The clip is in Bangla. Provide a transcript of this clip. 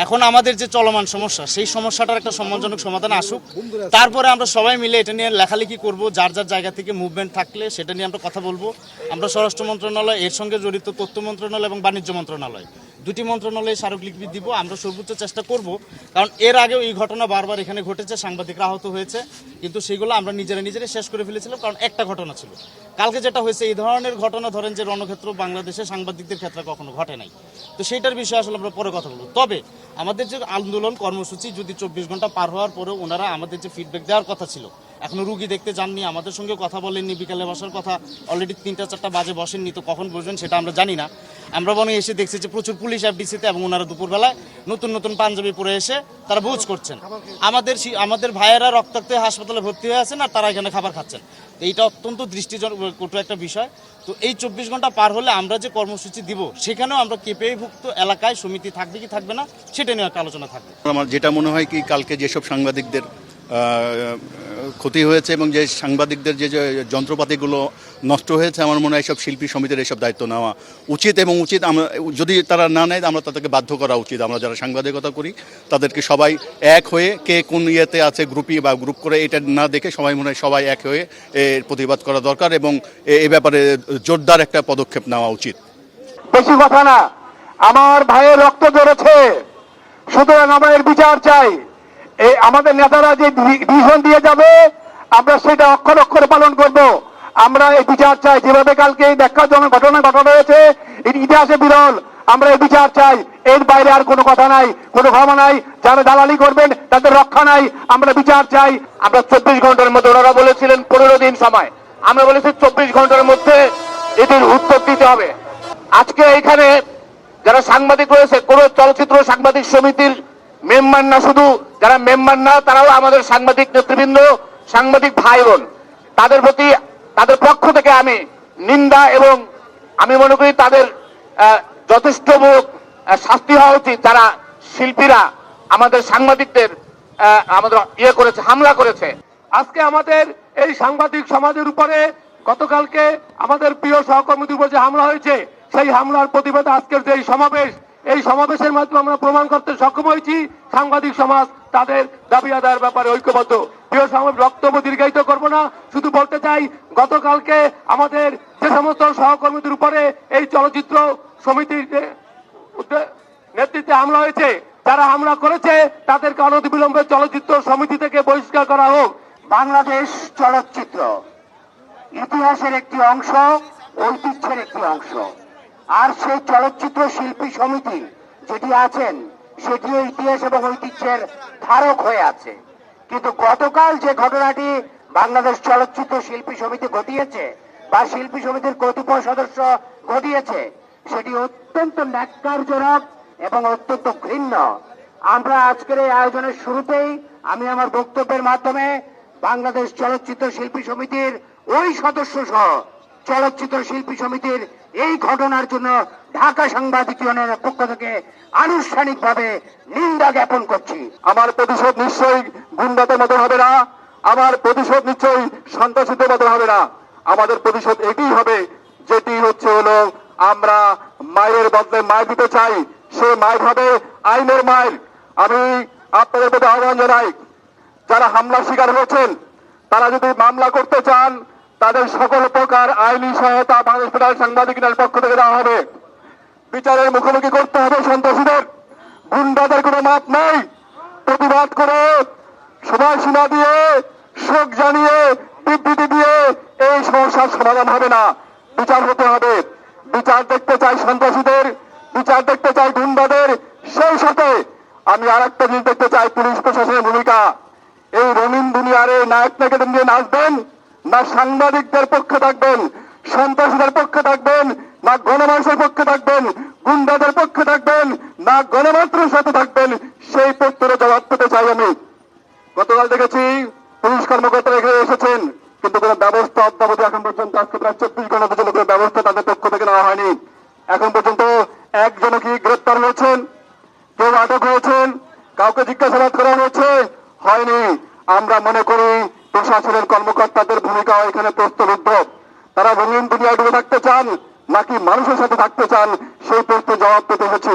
এখন আমাদের যে চলমান সমস্যা, সেই সমস্যাটার একটা সম্মানজনক সমাধান আসুক, তারপরে আমরা সবাই মিলে এটা নিয়ে লেখালেখি করব। যার যার জায়গা থেকে মুভমেন্ট থাকলে সেটা নিয়ে আমরা কথা বলবো। আমরা স্বরাষ্ট্র মন্ত্রণালয়, এর সঙ্গে জড়িত তথ্য মন্ত্রণালয় এবং বাণিজ্য মন্ত্রণালয়, দুটি মন্ত্রণালয়ে স্মারকলিপি দিব। আমরা সর্বোচ্চ চেষ্টা করব, কারণ এর আগেও এই ঘটনা বারবার এখানে ঘটেছে, সাংবাদিকরা আহত হয়েছে, কিন্তু সেগুলো আমরা নিজেরাই শেষ করে ফেলেছিলাম, কারণ একটা ঘটনা ছিল। কালকে যেটা হয়েছে, এই ধরনের ঘটনা ধরেন যে রণক্ষেত্র বাংলাদেশে সাংবাদিকদের ক্ষেত্রে কখনো ঘটে নাই। তো সেইটার বিষয়ে আসলে আমরা পরে কথা বলবো। তবে আমাদের যে আন্দোলন কর্মসূচি, যদি 24 ঘন্টা পার হওয়ার পরেও ওনারা আমাদের যে ফিডব্যাক দেওয়ার কথা ছিল, এখনো রুগী দেখতে যাননি, আমাদের সঙ্গে কথা বলেননি, বিকালে বসার কথা অলরেডি 3টা-4টা বাজে বসেননি, তো কখন বসবেন সেটা আমরা জানি না। আমরা বরং এসে দেখছি যে প্রচুর পুলিশ এফডিসিতে, এবং ওনারা দুপুরবেলায় নতুন নতুন পাঞ্জাবি পরে এসে তারা বুঝ করছেন। আমাদের ভাইয়েরা রক্তাক্ত হাসপাতালে ভর্তি হয়ে আছেন আর তারা এখানে খাবার খাচ্ছেন। এইটা অত্যন্ত দৃষ্টিকটু একটা বিষয়। তো এই 24 ঘন্টা পার হলে আমরা যে কর্মসূচি দিব, সেখানেও আমরা কেপিআইভুক্ত এলাকায় সমিতি থাকবে কি থাকবে না সেটা নিয়ে একটা আলোচনা থাকবে। আমার যেটা মনে হয় কি, কালকে যেসব সাংবাদিকদের ক্ষতি হয়েছে এবং যে সাংবাদিকদের যে যন্ত্রপাতিগুলো নষ্ট হয়েছে, আমার মনে হয় সব শিল্পী সমিতির এসব দায়িত্ব নেওয়া উচিত। এবং আমরা যদি তারা না নেয়, আমরা তাদেরকে বাধ্য করা উচিত। আমরা যারা সাংবাদিকতা করি তাদেরকে সবাই এক হয়ে, কে কোন ইয়েতে আছে গ্রুপি বা গ্রুপ করে, এটা না দেখে সবাই মনে হয় সবাই এক হয়ে এর প্রতিবাদ করা দরকার, এবং এ ব্যাপারে জোরদার একটা পদক্ষেপ নেওয়া উচিত। বেশি কথা না, আমার ভাইয়ের রক্ত ঝরেছে, সুতরাং আমরা এর বিচার চাই। আমাদের নেতারা যে ডিসিশন দিয়ে যাবে, আমরা সেটা অক্ষর অক্ষরে পালন করব। আমরা এই বিচার চাই, যেভাবে কালকে এই ব্যাখ্যাজনক ঘটনা হয়েছে, ইতিহাসে বিরল। আমরা এই বিচার চাই, এর বাইরে আর কোনো কথা নাই, কোনো ক্ষমা নাই। যারা দালালি করবেন তাদের রক্ষা নাই, আমরা বিচার চাই। আমরা 24 ঘন্টার মধ্যে, ওনারা বলেছিলেন 15 দিন সময়, আমরা বলেছি 24 ঘন্টার মধ্যে এটির উত্তর দিতে হবে। আজকে এখানে যারা সাংবাদিক রয়েছে, কোন চলচ্চিত্র সাংবাদিক সমিতির মেম্বার না, শুধু যারা মেম্বার না তারাও আমাদের সাংবাদিক নেতৃবৃন্দ, সাংবাদিক ভাই বোন, তাদের প্রতি, তাদের পক্ষ থেকে আমি নিন্দা, এবং আমি মনে করি তাদের যথেষ্ট শাস্তি হওয়া উচিত। যারা শিল্পীরা আমাদের সাংবাদিকদের আমাদের করেছে, হামলা করেছে। আজকে আমাদের এই সাংবাদিক সমাজের উপরে গতকালকে আমাদের প্রিয় সহকর্মীদের উপর যে হামলা হয়েছে, সেই হামলার প্রতিবাদে আজকের যে সমাবেশ, এই সমাবেশের মাধ্যমে আমরা প্রমাণ করতে সক্ষম হয়েছি সাংবাদিক সমাজ তাদের দাবি আদায়ের ব্যাপারে ঐক্যবদ্ধ। প্রিয় সমাজ, বক্তব্য দীর্ঘায়িত করব না, শুধু বলতে চাই, গতকালকে আমাদের যে সমস্ত সহকর্মীদের উপরে এই চলচ্চিত্র সমিতির নেতৃত্বে হামলা হয়েছে, যারা হামলা করেছে তাদেরকে অনতিবিলম্বে চলচ্চিত্র সমিতি থেকে বহিষ্কার করা হোক। বাংলাদেশ চলচ্চিত্র ইতিহাসের একটি অংশ, ঐতিহ্যের একটি অংশ। আর সেই চলচ্চিত্র শিল্পী সমিতি যেটি আছেন, সেটিও ইতিহাস এবং ঐতিহ্যের ধারক হয়ে আছে। কিন্তু গতকাল যে ঘটনাটি বাংলাদেশ চলচ্চিত্র শিল্পী সমিতি ঘটিয়েছে, বা শিল্পী সমিতির কতিপয় সদস্য ঘটিয়েছে, সেটি অত্যন্ত ন্যাক্কারজনক এবং অত্যন্ত ঘৃণ্য। আমরা আজকের এই আয়োজনের শুরুতেই আমি আমার বক্তব্যের মাধ্যমে বাংলাদেশ চলচ্চিত্র শিল্পী সমিতির ওই সদস্য সহ চলচ্চিত্র শিল্পী সমিতির এই ঘটনার জন্য ঢাকা সাংবাদিক ইউনিয়নের পক্ষ থেকে আনুষ্ঠানিকভাবে নিন্দা জ্ঞাপন করছি। আমার প্রতিশোধ নিশ্চয়ই গুন্ডাদের মতো হবে না, আমার প্রতিশোধ নিশ্চয়ই সন্ত্রাসীদের মতো হবে না। আমাদের প্রতিশোধ এটি হবে, যেটি হলো আমরা মায়ের বদলে মায়ের দিতে চাই, সে মায়ের হবে আইনের মায়ের। আমি আপনাদের প্রতি আহ্বান জানাই, যারা হামলার শিকার হয়েছেন তারা যদি মামলা করতে চান, তাদের সকল প্রকার আইনি সহায়তা বাংলাদেশ ফেডারেল সাংবাদিক ইউনিয়নের পক্ষ থেকে দেওয়া হবে। বিচারের মুখোমুখি করতে হবে সন্ত্রাসীদের, গুন্ডাদের কোনো মাপ নাই। প্রতিবাদ করে, সময়সীমা দিয়ে, শোক জানিয়ে, বিবৃতি দিয়ে এই সমস্যার সমাধান হবে না। বিচার হতে হবে। বিচার দেখতে চাই সন্ত্রাসীদের, বিচার দেখতে চাই গুন্ডাদের। সেই সাথে আমি আর একটা জিনিস দেখতে চাই, পুলিশ প্রশাসনের ভূমিকা। এই রঙিন দুনিয়ারে নায়ক নায়িকাদের নিয়ে নাচবেন, না সাংবাদিকদের পক্ষে থাকবেন, সন্ত্রাসীদের পক্ষে থাকবেন, না গণমানুষের পক্ষে থাকবেন, গুন্ডাদের পক্ষে থাকবেন, না গণমানুষের সাথে থাকবেন, সেই প্রশ্নের জবাব পেতে চাই আমি। গতকাল দেখেছি পুলিশ কর্মকর্তারা এখানে এসেছেন, কিন্তু কোনো ব্যবস্থা অদ্যাবধি এখন পর্যন্ত, আজকে প্রায় 24 ঘন্টা পর্যন্ত কোনো ব্যবস্থা তাদের পক্ষ থেকে নেওয়া হয়নি। এখন পর্যন্ত একজনও কি গ্রেপ্তার হয়েছেন, কেউ আটক হয়েছেন, কাউকে জিজ্ঞাসাবাদ করা হয়েছে? হয়নি। আমরা মনে করি প্রশাসনের কর্মকর্তাদের ভূমিকা এখানে প্রশ্নবিদ্ধ। তারা রঙিন দুনিয়ায় ডুবে থাকতে চান নাকি মানুষের সাথে থাকতে চান, সেই প্রশ্নের জবাব পেতে হচ্ছে।